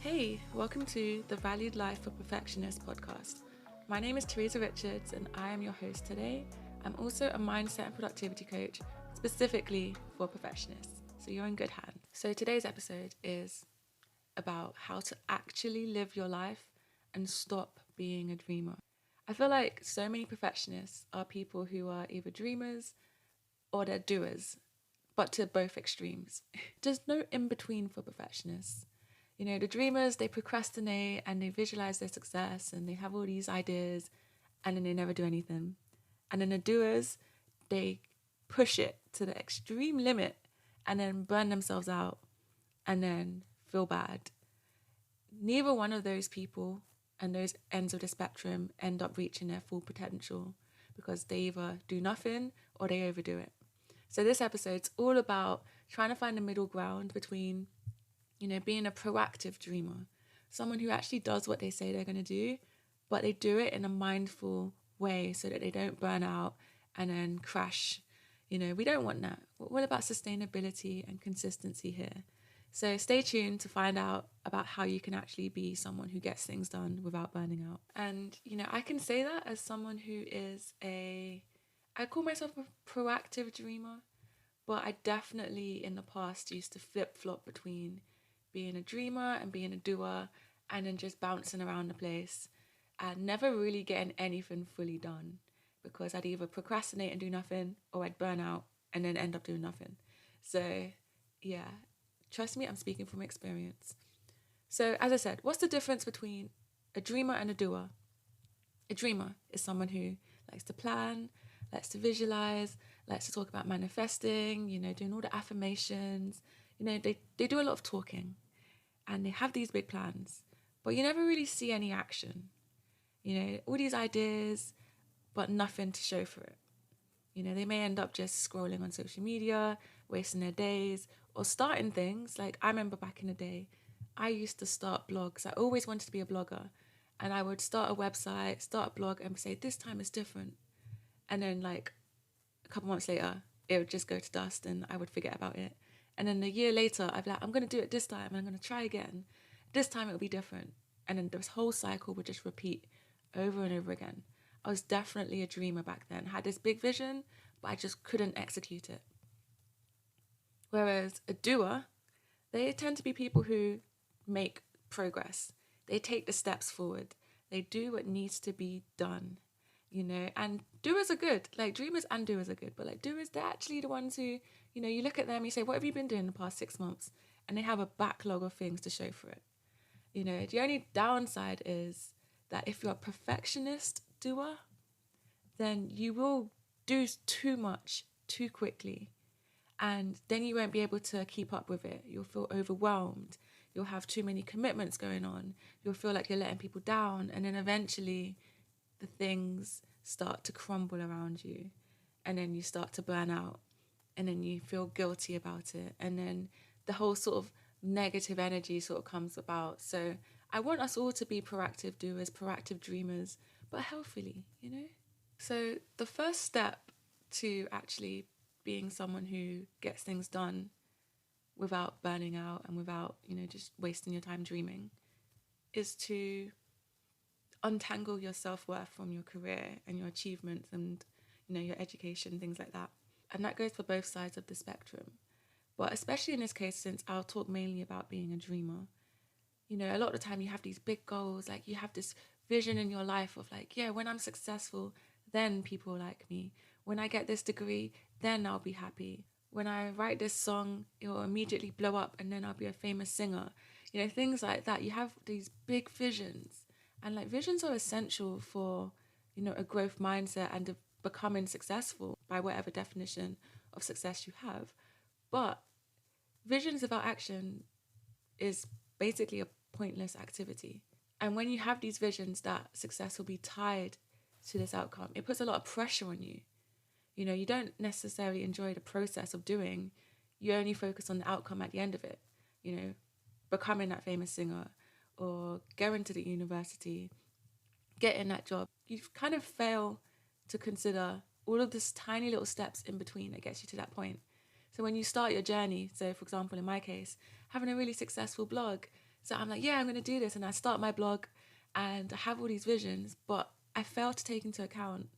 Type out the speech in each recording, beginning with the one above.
Hey, welcome to the Valued Life for Perfectionists podcast. My name is Teresa Richards and I am your host today. I'm also a mindset and productivity coach specifically for perfectionists, so you're in good hands. So today's episode is about how to actually live your life and stop being a dreamer. I feel like so many perfectionists are people who are either dreamers or they're doers, but to both extremes. There's no in between for perfectionists. You know, the dreamers, they procrastinate and they visualize their success and they have all these ideas and then they never do anything. And then the doers, they push it to the extreme limit and then burn themselves out and then feel bad. Neither one of those people and those ends of the spectrum end up reaching their full potential because they either do nothing or they overdo it. So this episode's all about trying to find a middle ground between, being a proactive dreamer, someone who actually does what they say they're going to do, but they do it in a mindful way so that they don't burn out and then crash. We don't want that. We're all about sustainability and consistency here. So stay tuned to find out about how you can actually be someone who gets things done without burning out. And, I can say that as someone who is I call myself a proactive dreamer, but I definitely in the past used to flip-flop between being a dreamer and being a doer and then just bouncing around the place and never really getting anything fully done because I'd either procrastinate and do nothing or I'd burn out and then end up doing nothing. So, yeah, trust me, I'm speaking from experience. So, as I said, what's the difference between a dreamer and a doer? A dreamer is someone who likes to plan, likes to visualize, likes to talk about manifesting, doing all the affirmations. They do a lot of talking and they have these big plans, but you never really see any action. All these ideas, but nothing to show for it. They may end up just scrolling on social media, wasting their days, or starting things. Like I remember back in the day, I used to start blogs. I always wanted to be a blogger. And I would start a website, start a blog, and say, this time is different. And then, like, a couple months later, it would just go to dust and I would forget about it. And then a year later, I'd be like, I'm going to do it this time and I'm going to try again. This time it'll be different. And then this whole cycle would just repeat over and over again. I was definitely a dreamer back then. I had this big vision, but I just couldn't execute it. Whereas a doer, they tend to be people who make progress. They take the steps forward. They do what needs to be done, and doers are good. Like dreamers and doers are good, but like doers, they're actually the ones who, you look at them, you say, what have you been doing the past 6 months? And they have a backlog of things to show for it. The only downside is that if you're a perfectionist doer, then you will do too much too quickly. And then you won't be able to keep up with it. You'll feel overwhelmed. You'll have too many commitments going on. You'll feel like you're letting people down. And then eventually the things start to crumble around you. And then you start to burn out. And then you feel guilty about it. And then the whole sort of negative energy sort of comes about. So I want us all to be proactive doers, proactive dreamers, but healthily, So the first step to actually being someone who gets things done without burning out and without, just wasting your time dreaming is to untangle your self-worth from your career and your achievements and, your education, things like that. And that goes for both sides of the spectrum. But especially in this case, since I'll talk mainly about being a dreamer, a lot of the time you have these big goals, like you have this vision in your life of like, yeah, when I'm successful, then people like me. When I get this degree, then I'll be happy. When I write this song, it'll immediately blow up and then I'll be a famous singer. Things like that. You have these big visions. And like visions are essential for, a growth mindset and becoming successful by whatever definition of success you have. But visions without action is basically a pointless activity. And when you have these visions that success will be tied to this outcome, it puts a lot of pressure on you. You don't necessarily enjoy the process of doing. You only focus on the outcome at the end of it. Becoming that famous singer or going to the university, getting that job. You kind of fail to consider all of these tiny little steps in between that gets you to that point. So when you start your journey, so for example, in my case, having a really successful blog, So I'm like, yeah, I'm going to do this. And I start my blog and I have all these visions, but I fail to take into account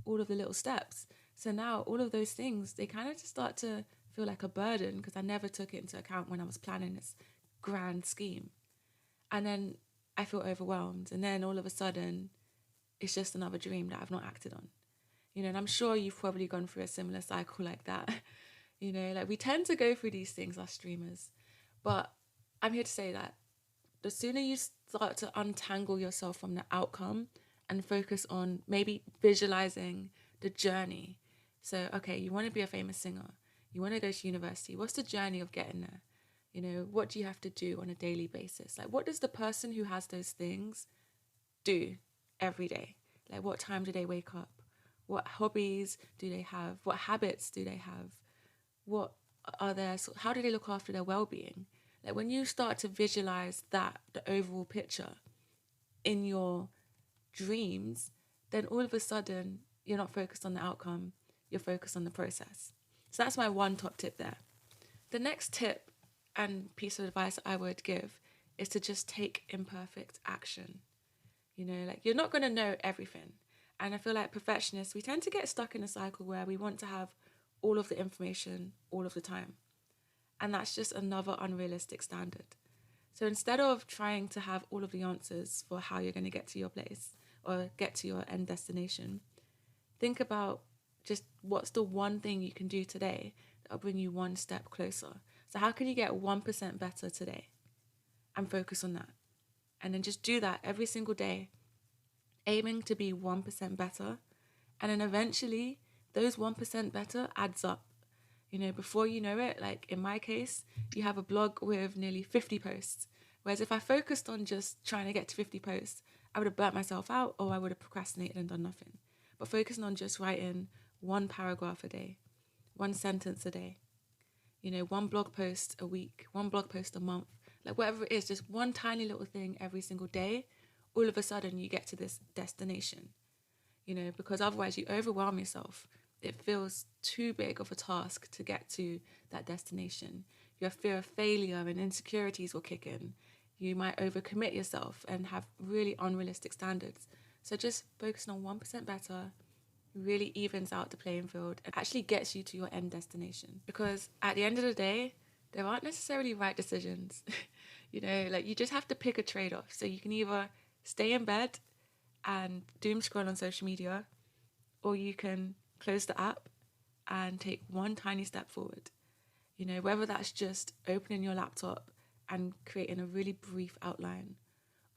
all of the little steps. So now all of those things, they kind of just start to feel like a burden because I never took it into account when I was planning this grand scheme. And then I feel overwhelmed. And then all of a sudden, it's just another dream that I've not acted on. And I'm sure you've probably gone through a similar cycle like that. Like we tend to go through these things as streamers. But I'm here to say that the sooner you start to untangle yourself from the outcome and focus on maybe visualizing the journey. So, okay, you want to be a famous singer. You want to go to university. What's the journey of getting there? What do you have to do on a daily basis? Like, what does the person who has those things do every day? Like, what time do they wake up? What hobbies do they have? What habits do they have? What are their, how do they look after their well-being? Like when you start to visualize that, the overall picture in your dreams, then all of a sudden you're not focused on the outcome, you're focused on the process. So that's my one top tip there. The next tip and piece of advice I would give is to just take imperfect action. Like you're not going to know everything. And I feel like perfectionists, we tend to get stuck in a cycle where we want to have all of the information all of the time. And that's just another unrealistic standard. So instead of trying to have all of the answers for how you're going to get to your place or get to your end destination, think about just what's the one thing you can do today that'll bring you one step closer. So how can you get 1% better today? And focus on that. And then just do that every single day, aiming to be 1% better. And then eventually, those 1% better adds up. Before you know it, like in my case, you have a blog with nearly 50 posts. Whereas if I focused on just trying to get to 50 posts, I would have burnt myself out or I would have procrastinated and done nothing. But focusing on just writing one paragraph a day, one sentence a day, one blog post a week, one blog post a month, like whatever it is, just one tiny little thing every single day, all of a sudden you get to this destination, because otherwise you overwhelm yourself. It feels too big of a task to get to that destination. Your fear of failure and insecurities will kick in. You might overcommit yourself and have really unrealistic standards. So just focusing on 1% better really evens out the playing field and actually gets you to your end destination. Because at the end of the day, there aren't necessarily right decisions. Like you just have to pick a trade-off. So you can either stay in bed and doom scroll on social media, or you can close the app and take one tiny step forward. Whether that's just opening your laptop and creating a really brief outline,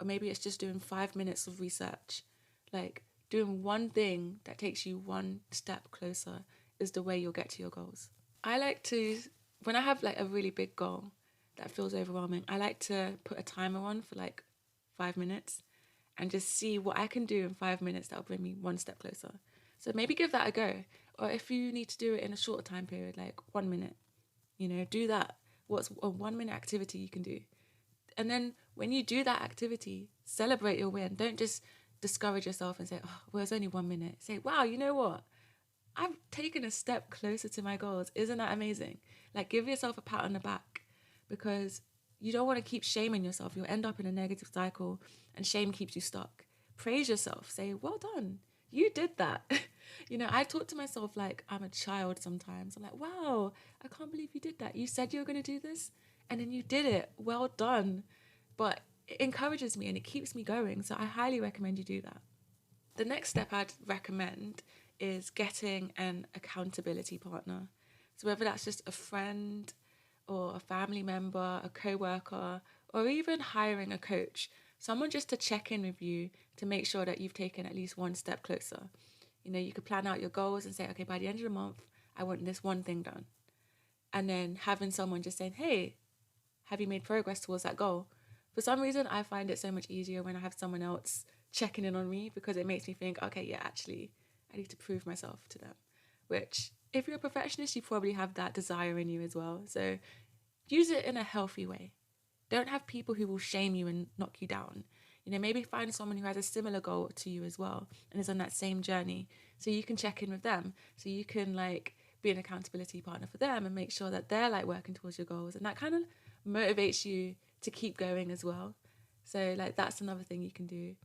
or maybe it's just doing 5 minutes of research. Like doing one thing that takes you one step closer is the way you'll get to your goals. I like to, when I have like a really big goal that feels overwhelming, I like to put a timer on for like 5 minutes and just see what I can do in 5 minutes that'll bring me one step closer. So maybe give that a go. Or if you need to do it in a shorter time period, like 1 minute, do that. What's a 1 minute activity you can do? And then when you do that activity, celebrate your win. Don't just discourage yourself and say, oh, well, it's only 1 minute. Say, wow, you know what? I've taken a step closer to my goals. Isn't that amazing? Like give yourself a pat on the back, because you don't want to keep shaming yourself. You'll end up in a negative cycle and shame keeps you stuck. Praise yourself. Say, well done. You did that. I talk to myself like I'm a child sometimes. I'm like, wow, I can't believe you did that. You said you were going to do this and then you did it. Well done. But it encourages me and it keeps me going. So I highly recommend you do that. The next step I'd recommend is getting an accountability partner. So whether that's just a friend or a family member, a co-worker, or even hiring a coach, someone just to check in with you to make sure that you've taken at least one step closer. You could plan out your goals and say, okay, by the end of the month, I want this one thing done. And then having someone just saying, hey, have you made progress towards that goal? For some reason, I find it so much easier when I have someone else checking in on me, because it makes me think, okay, yeah, actually, I need to prove myself to them. Which, if you're a perfectionist, you probably have that desire in you as well. So use it in a healthy way. Don't have people who will shame you and knock you down. Maybe find someone who has a similar goal to you as well and is on that same journey, so you can check in with them, so you can like be an accountability partner for them and make sure that they're like working towards your goals, and that kind of motivates you to keep going as well. So like that's another thing you can do.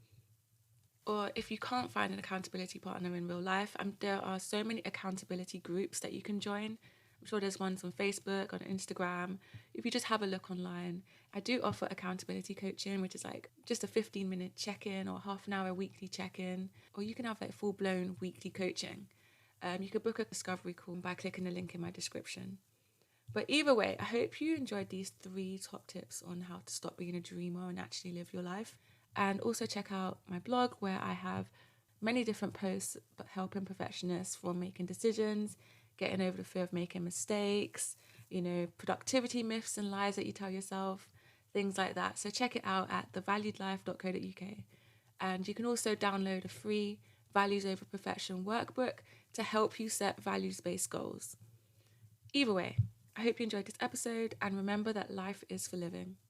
Or if you can't find an accountability partner in real life, there are so many accountability groups that you can join. I'm sure there's ones on Facebook, on Instagram. If you just have a look online, I do offer accountability coaching, which is like just a 15-minute check-in or half an hour weekly check-in. Or you can have like full-blown weekly coaching. You could book a discovery call by clicking the link in my description. But either way, I hope you enjoyed these 3 top tips on how to stop being a dreamer and actually live your life. And also check out my blog where I have many different posts helping perfectionists from making decisions, getting over the fear of making mistakes, productivity myths and lies that you tell yourself, things like that. So check it out at thevaluedlife.co.uk. And you can also download a free Values Over Perfection workbook to help you set values-based goals. Either way, I hope you enjoyed this episode, and remember that life is for living.